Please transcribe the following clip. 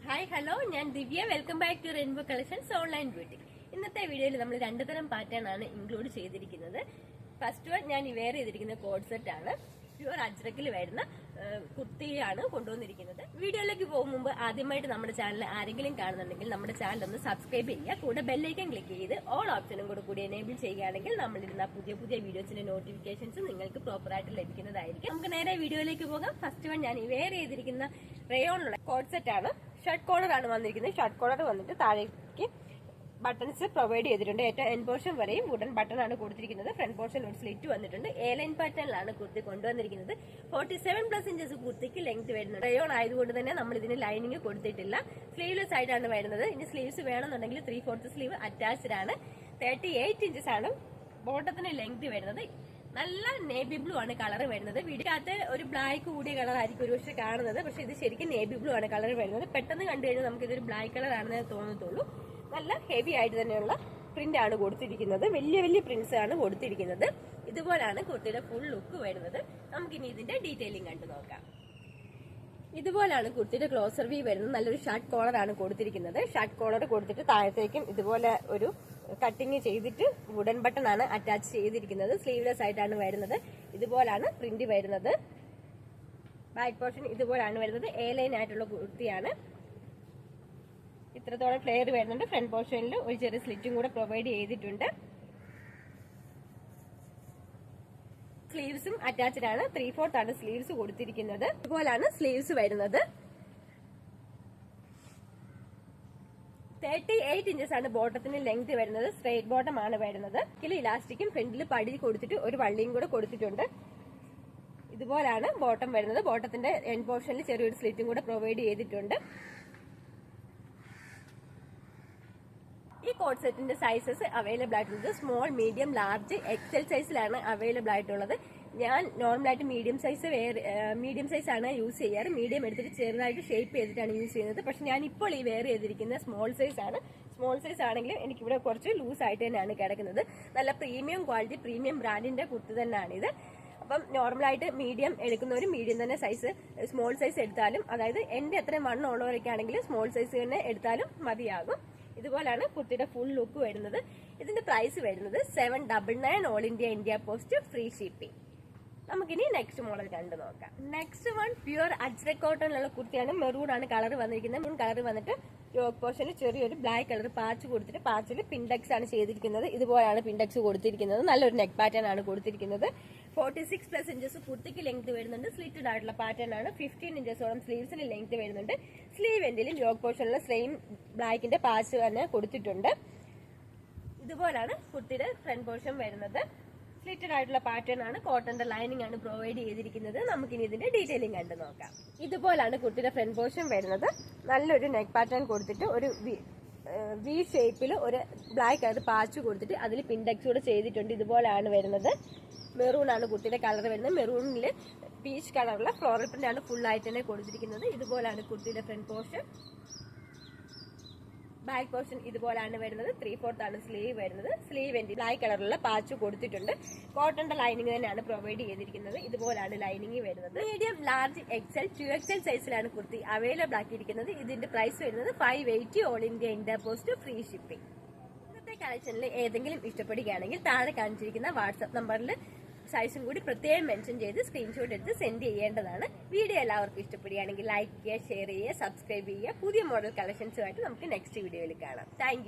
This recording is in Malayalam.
ഹായ് ഹലോ, ഞാൻ Divya. Welcome back to rainbow collections online beauty. ഇന്നത്തെ വീഡിയോയിൽ നമ്മൾ രണ്ടു തരം പാറ്റേൺ ആണ് ഇൻക്ലൂഡ് ചെയ്തിരിക്കുന്നത്. ഫസ്റ്റ് വൺ ഞാൻ വെയർ ചെയ്തിരിക്കുന്ന കോഡ് സെറ്റ് ആണ്. പ്യുവർ അജ്രക്കിൽ വരുന്ന കുർത്തിയാണ് കൊണ്ടുവന്നിരിക്കുന്നത്. വീഡിയോയിലേക്ക് പോകും മുമ്പ് ആദ്യമായിട്ട് നമ്മുടെ ചാനൽ ആരെങ്കിലും കാണുന്നുണ്ടെങ്കിൽ നമ്മുടെ ചാനൽ ഒന്ന് സബ്സ്ക്രൈബ് ചെയ്യുക. കൂടെ ബെല്ലൈക്കൻ ക്ലിക്ക് ചെയ്ത് ഓൾ ഓപ്ഷനും കൂടി എനേബിൾ ചെയ്യുകയാണെങ്കിൽ നമ്മളിരുന്ന പുതിയ വീഡിയോസിന്റെ നോട്ടിഫിക്കേഷൻസ് നിങ്ങൾക്ക് പ്രോപ്പർ ആയിട്ട് ലഭിക്കുന്നതായിരിക്കും. നമുക്ക് നേരെ വീഡിയോയിലേക്ക് പോകാം. ഫസ്റ്റ് വൺ ഞാൻ വെയർ ചെയ്തിരിക്കുന്ന റയോണിലുള്ള കോഡ് സെറ്റ് ആണ്. ഷർട്ട് കോളർ ആണ് വന്നിരിക്കുന്നത്. ഷർട്ട് കോളർ വന്നിട്ട് താഴേക്ക് ബട്ടൺസ് പ്രൊവൈഡ് ചെയ്തിട്ടുണ്ട്. ഏറ്റവും എൻ പോർഷൻ വരെയും വുഡൻ ബട്ടൺ ആണ് കൊടുത്തിരിക്കുന്നത്. ഫ്രണ്ട് പോർഷൻ ഒരു സ്ലിറ്റ് വന്നിട്ടുണ്ട്. എ ലൈൻ പാറ്റേണിലാണ് കുർത്തി കൊണ്ടുവന്നിരിക്കുന്നത്. 47+ ഇഞ്ചസ് കുർത്തിക്ക് ലെങ്ത് വരുന്നുണ്ട്. റയോൺ ആയതുകൊണ്ട് തന്നെ നമ്മൾ ഇതിന് ലൈനിങ് കൊടുത്തിട്ടില്ല. സ്ലീവ്ലെസ് ആയിട്ടാണ് വരുന്നത്. ഇനി സ്ലീവ്സ് വേണമെന്നുണ്ടെങ്കിൽ 3/4 സ്ലീവ് അറ്റാച്ച്ഡ് ആണ്. 38 ഇഞ്ചസ് ആണ് ബോട്ടത്തിന് ലെങ്ത് വരുന്നത്. നല്ല നേവി ബ്ലൂ ആണ് കളർ വരുന്നത്. വീടിനകത്ത് ഒരു ബ്ലാക്ക് കൂടിയ കളർ ആയിരിക്കും ഒരു പക്ഷെ കാണുന്നത്. പക്ഷെ ഇത് ശരിക്കും നേവി ബ്ലൂ ആണ് കളർ വരുന്നത്. പെട്ടെന്ന് കണ്ടു കഴിഞ്ഞാൽ നമുക്ക് ഇതൊരു ബ്ലാക്ക് കളർ ആണെന്ന് തോന്നത്തുള്ളൂ. നല്ല ഹെവി ആയിട്ട് തന്നെയുള്ള പ്രിന്റ് ആണ് കൊടുത്തിരിക്കുന്നത്. വലിയ പ്രിന്റ്സ് ആണ് കൊടുത്തിരിക്കുന്നത്. ഇതുപോലാണ് കുർത്തിയുടെ ഫുൾ ലുക്ക് വരുന്നത്. നമുക്കിനി ഇതിന്റെ ഡീറ്റെയിലിംഗ് കണ്ടു നോക്കാം. ഇതുപോലാണ് കുർത്തിയുടെ ക്ലോസർ വ്യൂ വരുന്നത്. നല്ലൊരു ഷർട്ട് കോളർ ആണ് കൊടുത്തിരിക്കുന്നത്. ഷർട്ട് കോളർ കൊടുത്തിട്ട് താഴത്തേക്കും ഇതുപോലെ ഒരു കട്ടിങ് ചെയ്തിട്ട് വുഡൻ ബട്ടൺ ആണ് അറ്റാച്ച് ചെയ്തിരിക്കുന്നത്. സ്ലീവ്ലെസ് ആയിട്ടാണ് വരുന്നത്. ഇതുപോലാണ് പ്രിന്റ് വരുന്നത്. ബാക്ക് പോർഷൻ ഇതുപോലാണ് വരുന്നത്. എ ലൈൻ ആയിട്ടുള്ള കുർത്തിയാണ്. ഇത്രത്തോളം ഫ്ലെയർ വരുന്നുണ്ട്. ഫ്രണ്ട് പോർഷനിൽ ഒരു ചെറിയ സ്ലിറ്റും കൂടെ പ്രൊവൈഡ് ചെയ്തിട്ടുണ്ട്. സ്ലീവ്സും അറ്റാച്ച്ഡ് ആണ്. 3/4 ആണ് സ്ലീവ്സ് കൊടുത്തിരിക്കുന്നത്. ഇതുപോലാണ് സ്ലീവ്സ് വരുന്നത്. 38 ഇഞ്ചസ് ആണ് ബോട്ടത്തിന് ലെങ്ത് വരുന്നത്. സ്ട്രെയിറ്റ് ബോട്ടം ആണ് വരുന്നത്. ഇലാസ്റ്റിക്കും ഫ്രണ്ടിൽ പടി കൊടുത്തിട്ട് ഒരു വള്ളിയും കൂടെ കൊടുത്തിട്ടുണ്ട്. ഇതുപോലാണ് ബോട്ടം വരുന്നത്. ബോട്ടത്തിന്റെ എൻഡ് പോർഷനിൽ ചെറിയൊരു സ്ലിറ്റും കൂടെ പ്രൊവൈഡ് ചെയ്തിട്ടുണ്ട്. ഈ കോഡ് സെറ്റിന്റെ സൈസസ് അവൈലബിൾ ആയിട്ടുള്ളത് സ്മോൾ, മീഡിയം, ലാർജ്, എക്സൽ സൈസിലാണ് അവൈലബിൾ ആയിട്ടുള്ളത്. ഞാൻ നോർമലായിട്ട് മീഡിയം സൈസ് ആണ് യൂസ് ചെയ്യാറ്. മീഡിയം എടുത്തിട്ട് ചെറുതായിട്ട് ഷേപ്പ് ചെയ്തിട്ടാണ് യൂസ് ചെയ്യുന്നത്. പക്ഷെ ഞാൻ ഇപ്പോൾ ഈ വെയർ ചെയ്തിരിക്കുന്ന സ്മോൾ സൈസ് ആണ്. സ്മോൾ സൈസ് ആണെങ്കിലും എനിക്കിവിടെ കുറച്ച് ലൂസ് ആയിട്ട് തന്നെയാണ് കിടക്കുന്നത്. നല്ല പ്രീമിയം ക്വാളിറ്റി, പ്രീമിയം ബ്രാൻഡിന്റെ കുർത്തി തന്നെയാണ് ഇത്. അപ്പം നോർമലായിട്ട് മീഡിയം എടുക്കുന്നവർ മീഡിയം തന്നെ സൈസ് സ്മോൾ സൈസ് എടുത്താലും, അതായത് എന്റെ അത്രയും വണ്ണം ഉള്ളവരൊക്കെ ആണെങ്കിൽ സ്മോൾ സൈസ് തന്നെ എടുത്താലും മതിയാകും. ഇതുപോലാണ് കുർത്തിയുടെ ഫുൾ ലുക്ക് വരുന്നത്. ഇതിന്റെ പ്രൈസ് വരുന്നത് 799 all India post free shipping. നമുക്കിനി നെക്സ്റ്റ് മോഡൽ കണ്ടു നോക്കാം. നെക്സ്റ്റ് വൺ പ്യുവർ അജ്രക് കോട്ടണിലുള്ള കുർത്തിയാണ്. മെറൂൺ ആണ് കളർ വന്നിരിക്കുന്നത്. മെറൂൺ കളർ വന്നിട്ട് യോക്ക് പോർഷനിൽ ചെറിയൊരു ബ്ലാക്ക് കളർ പാച്ച് കൊടുത്തിട്ട് പാച്ചിൽ പിൻഡെക്സ് ആണ് ചെയ്തിരിക്കുന്നത്. ഇതുപോലാണ് പിൻഡെക്സ് കൊടുത്തിരിക്കുന്നത്. നല്ലൊരു നെക്ക് പാറ്റേൺ ആണ് കൊടുത്തിരിക്കുന്നത്. 46+ ഇഞ്ചസ് കുർത്തിക്ക് ലെങ്ത് വരുന്നുണ്ട്. സ്ലിറ്റഡ് ആയിട്ടുള്ള പാറ്റേൺ ആണ്. 15 ഇഞ്ചസോളം സ്ലീവ്സിന് ലെങ്ത് വരുന്നുണ്ട്. സ്ലീവ് എൻഡിലും യോക്ക് പോർഷനിലുള്ള സെയിം ബ്ലാക്കിന്റെ പാച്ച് തന്നെ കൊടുത്തിട്ടുണ്ട്. ഇതുപോലാണ് കുർത്തിയുടെ ഫ്രണ്ട് പോർഷൻ വരുന്നത്. സ്ലിറ്റഡ് ആയിട്ടുള്ള പാറ്റേൺ ആണ്. കോട്ടന്റെ ലൈനിങ് ആണ് പ്രൊവൈഡ് ചെയ്തിരിക്കുന്നത്. നമുക്കിനി ഇതിന്റെ ഡീറ്റെയിലിംഗ് കണ്ടു നോക്കാം. ഇതുപോലാണ് കുർത്തിയുടെ ഫ്രണ്ട് പോർഷൻ വരുന്നത്. നല്ലൊരു നെക്ക് പാറ്റേൺ കൊടുത്തിട്ട് ഒരു വി ഷേപ്പിൽ ഒരു ബ്ലാക്ക് കളർ പാച്ച് കൊടുത്തിട്ട് അതിൽ പിൻഡെക്സ് കൂടെ ചെയ്തിട്ടുണ്ട്. ഇതുപോലാണ് വരുന്നത്. മെറൂൺ ആണ് കുർത്തിയുടെ കളർ വരുന്നത്. മെറൂണിൽ പീച്ച് കളറുള്ള ഫ്ലോറൽ പ്രിന്റ് ആണ് ഫുൾ ആയിട്ട് തന്നെ കൊടുത്തിരിക്കുന്നത്. ഇതുപോലാണ് കുർത്തിയുടെ ഫ്രണ്ട് പോർഷൻ. ബാക്ക് പോർഷൻ ഇതുപോലാണ് വരുന്നത്. 3/4 ആണ് സ്ലീവ് വരുന്നത്. സ്ലീവ് ബ്ലാക്ക് കളറുള്ള പാച്ച് കൊടുത്തിട്ടുണ്ട്. കോട്ടന്റെ ലൈനിങ് തന്നെയാണ് പ്രൊവൈഡ് ചെയ്തിരിക്കുന്നത്. ഇതുപോലാണ് ലൈനിങ് വരുന്നത്. മീഡിയം, ലാർജ്, എക്സൽ, 2XL സൈസിലാണ് കുർത്തി അവൈലബിൾ ആക്കിയിരിക്കുന്നത്. ഇതിന്റെ പ്രൈസ് വരുന്നത് 580 all India post free shipping. ഇന്നത്തെ കളക്ഷനിൽ ഏതെങ്കിലും ഇഷ്ടപ്പെടുകയാണെങ്കിൽ താഴെ കാണിച്ചിരിക്കുന്ന വാട്സ്ആപ്പ് നമ്പറിൽ സൈസും കൂടി പ്രത്യേകം മെൻഷൻ ചെയ്ത് സ്ക്രീൻഷോട്ട് എടുത്ത് സെൻഡ് ചെയ്യേണ്ടതാണ്. വീഡിയോ എല്ലാവർക്കും ഇഷ്ടപ്പെടുകയാണെങ്കിൽ ലൈക്ക് ചെയ്യുക, ഷെയർ ചെയ്യുക, സബ്സ്ക്രൈബ് ചെയ്യുക. പുതിയ മോഡൽ കളക്ഷൻസുമായിട്ട് നമുക്ക് നെക്സ്റ്റ് വീഡിയോയിൽ കാണാം. താങ്ക്